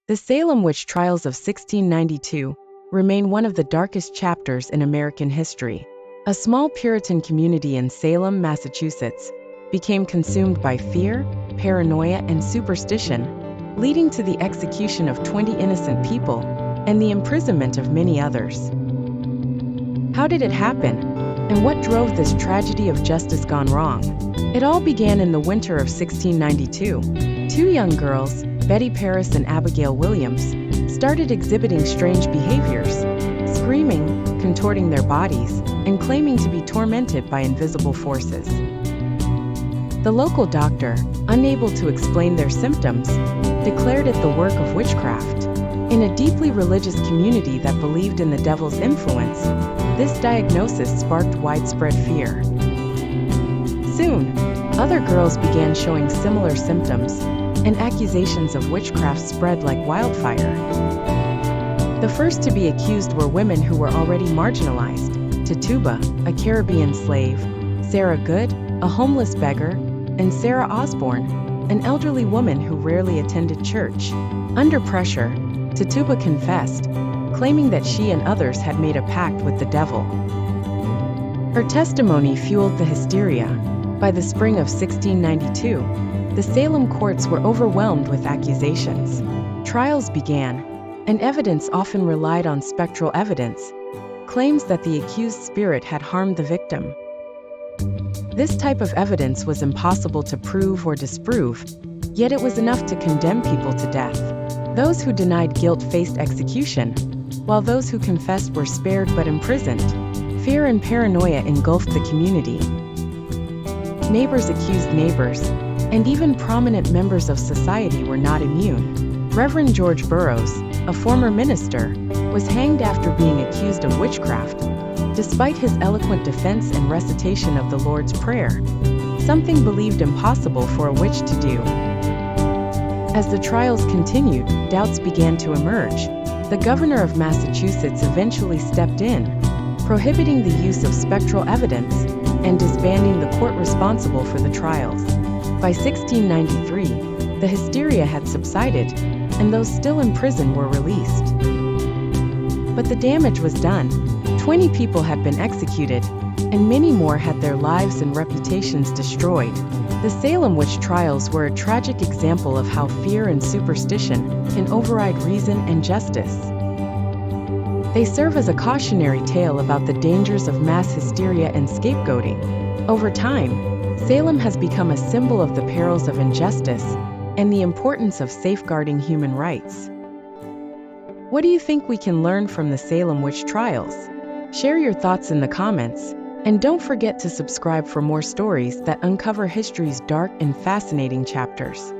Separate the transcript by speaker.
Speaker 1: The Salem witch trials of 1692 remain one of the darkest chapters in American history. A small Puritan community in Salem, Massachusetts, became consumed by fear, paranoia, and superstition, leading to the execution of 20 innocent people and the imprisonment of many others. How did it happen? And what drove this tragedy of justice gone wrong? It all began in the winter of 1692. Two young girls, Betty Paris and Abigail Williams, started exhibiting strange behaviors, screaming, contorting their bodies, and claiming to be tormented by invisible forces. The local doctor, unable to explain their symptoms, declared it the work of witchcraft. In a deeply religious community that believed in the devil's influence, this diagnosis sparked widespread fear. Soon, other girls began showing similar symptoms, and accusations of witchcraft spread like wildfire. The first to be accused were women who were already marginalized: Tituba, a Caribbean slave; Sarah Good, a homeless beggar; and Sarah Osborne, an elderly woman who rarely attended church. Under pressure, Tituba confessed, claiming that she and others had made a pact with the devil. Her testimony fueled the hysteria. By the spring of 1692, the Salem courts were overwhelmed with accusations. Trials began, and evidence often relied on spectral evidence, claims that the accused spirit had harmed the victim. This type of evidence was impossible to prove or disprove, yet it was enough to condemn people to death. Those who denied guilt faced execution, while those who confessed were spared but imprisoned. Fear and paranoia engulfed the community. Neighbors accused neighbors, and even prominent members of society were not immune. Reverend George Burroughs, a former minister, was hanged after being accused of witchcraft, despite his eloquent defense and recitation of the Lord's Prayer, something believed impossible for a witch to do. As the trials continued, doubts began to emerge. The governor of Massachusetts eventually stepped in, prohibiting the use of spectral evidence and disbanding the court responsible for the trials. By 1693, the hysteria had subsided, and those still in prison were released. But the damage was done. 20 people had been executed, and many more had their lives and reputations destroyed. The Salem witch trials were a tragic example of how fear and superstition can override reason and justice. They serve as a cautionary tale about the dangers of mass hysteria and scapegoating. Over time, Salem has become a symbol of the perils of injustice and the importance of safeguarding human rights. What do you think we can learn from the Salem witch trials? Share your thoughts in the comments, and don't forget to subscribe for more stories that uncover history's dark and fascinating chapters.